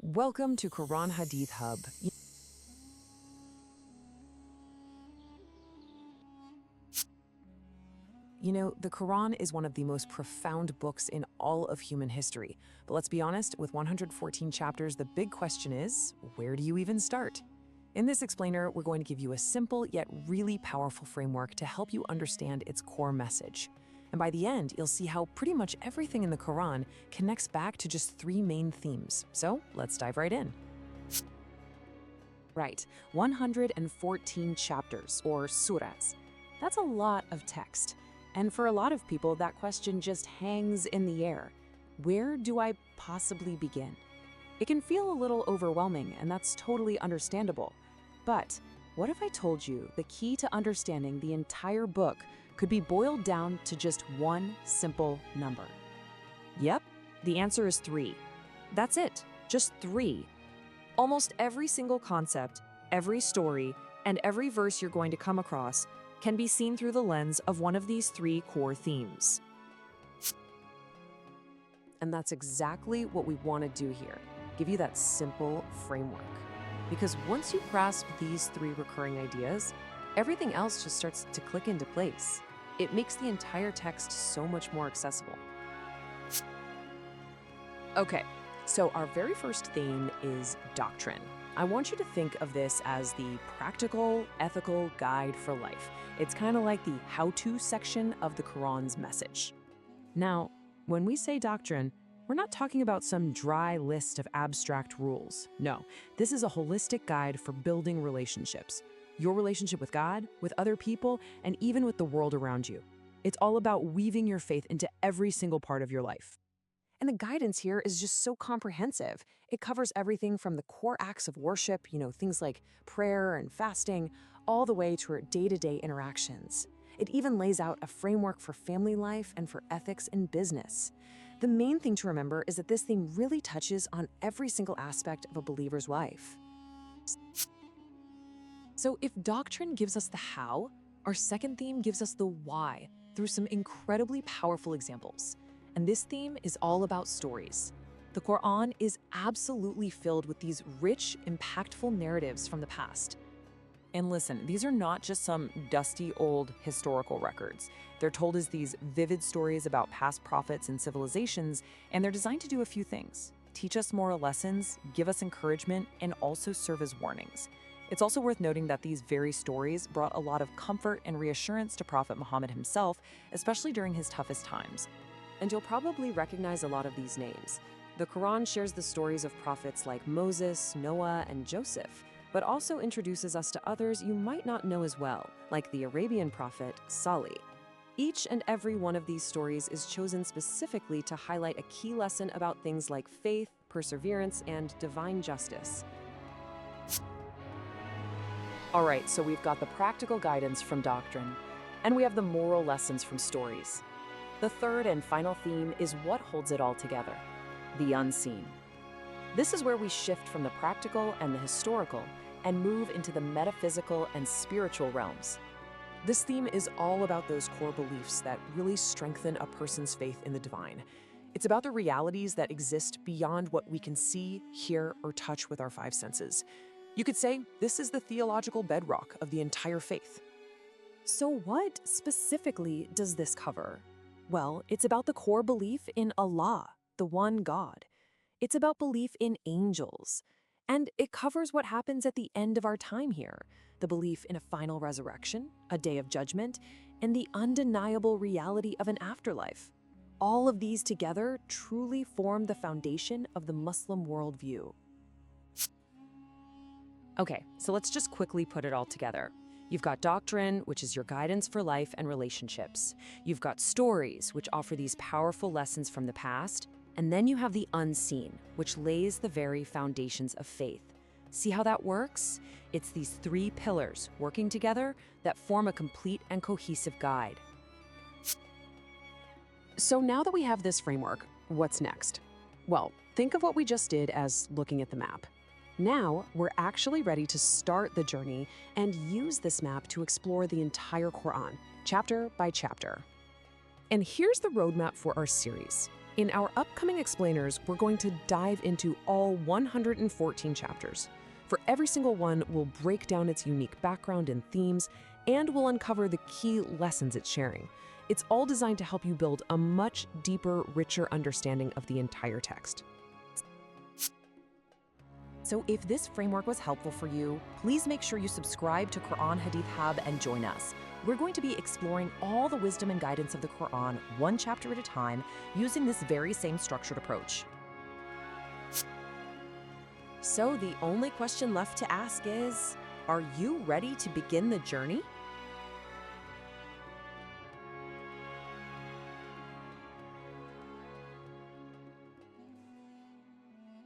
Welcome to QuranHadith Hub. You know, the Quran is one of the most profound books in all of human history. But let's be honest, with 114 chapters, the big question is, where do you even start? In this explainer, we're going to give you a simple yet really powerful framework to help you understand its core message. And by the end, you'll see how pretty much everything in the Quran connects back to just three main themes. So let's dive right in. Right, 114 chapters, or surahs. That's a lot of text. And for a lot of people, that question just hangs in the air. Where do I possibly begin? It can feel a little overwhelming, and that's totally understandable. But what if I told you the key to understanding the entire book could be boiled down to just one simple number? Yep, the answer is 3. That's it, just 3. Almost every single concept, every story, and every verse you're going to come across can be seen through the lens of one of these 3 core themes. And that's exactly what we want to do here, give you that simple framework. Because once you grasp these 3 recurring ideas, everything else just starts to click into place. It makes the entire text so much more accessible. Okay, so our very first theme is doctrine. I want you to think of this as the practical, ethical guide for life. It's kind of like the how-to section of the Quran's message. Now, when we say doctrine, we're not talking about some dry list of abstract rules. No, this is a holistic guide for building relationships. Your relationship with God, with other people, and even with the world around you. It's all about weaving your faith into every single part of your life. And the guidance here is just so comprehensive. It covers everything from the core acts of worship, things like prayer and fasting, all the way to our day-to-day interactions. It even lays out a framework for family life and for ethics in business. The main thing to remember is that this theme really touches on every single aspect of a believer's life. So if doctrine gives us the how, our second theme gives us the why through some incredibly powerful examples. And this theme is all about stories. The Quran is absolutely filled with these rich, impactful narratives from the past. And listen, these are not just some dusty old historical records. They're told as these vivid stories about past prophets and civilizations, and they're designed to do a few things: teach us moral lessons, give us encouragement, and also serve as warnings. It's also worth noting that these very stories brought a lot of comfort and reassurance to Prophet Muhammad himself, especially during his toughest times. And you'll probably recognize a lot of these names. The Quran shares the stories of prophets like Moses, Noah, and Joseph, but also introduces us to others you might not know as well, like the Arabian prophet Ṣāliḥ. Each and every one of these stories is chosen specifically to highlight a key lesson about things like faith, perseverance, and divine justice. All right, so we've got the practical guidance from doctrine, and we have the moral lessons from stories. The third and final theme is what holds it all together: the unseen. This is where we shift from the practical and the historical and move into the metaphysical and spiritual realms. This theme is all about those core beliefs that really strengthen a person's faith in the divine. It's about the realities that exist beyond what we can see, hear, or touch with our 5 senses. You could say this is the theological bedrock of the entire faith. So what specifically does this cover? Well, it's about the core belief in Allah, the one God. It's about belief in angels. And it covers what happens at the end of our time here, the belief in a final resurrection, a day of judgment, and the undeniable reality of an afterlife. All of these together truly form the foundation of the Muslim worldview. Okay, so let's just quickly put it all together. You've got doctrine, which is your guidance for life and relationships. You've got stories, which offer these powerful lessons from the past. And then you have the unseen, which lays the very foundations of faith. See how that works? It's these 3 pillars working together that form a complete and cohesive guide. So now that we have this framework, what's next? Well, think of what we just did as looking at the map. Now, we're actually ready to start the journey and use this map to explore the entire Quran, chapter by chapter. And here's the roadmap for our series. In our upcoming explainers, we're going to dive into all 114 chapters. For every single one, we'll break down its unique background and themes, and we'll uncover the key lessons it's sharing. It's all designed to help you build a much deeper, richer understanding of the entire text. So if this framework was helpful for you, please make sure you subscribe to QuranHadith Hub and join us. We're going to be exploring all the wisdom and guidance of the Quran, one chapter at a time, using this very same structured approach. So the only question left to ask is, are you ready to begin the journey?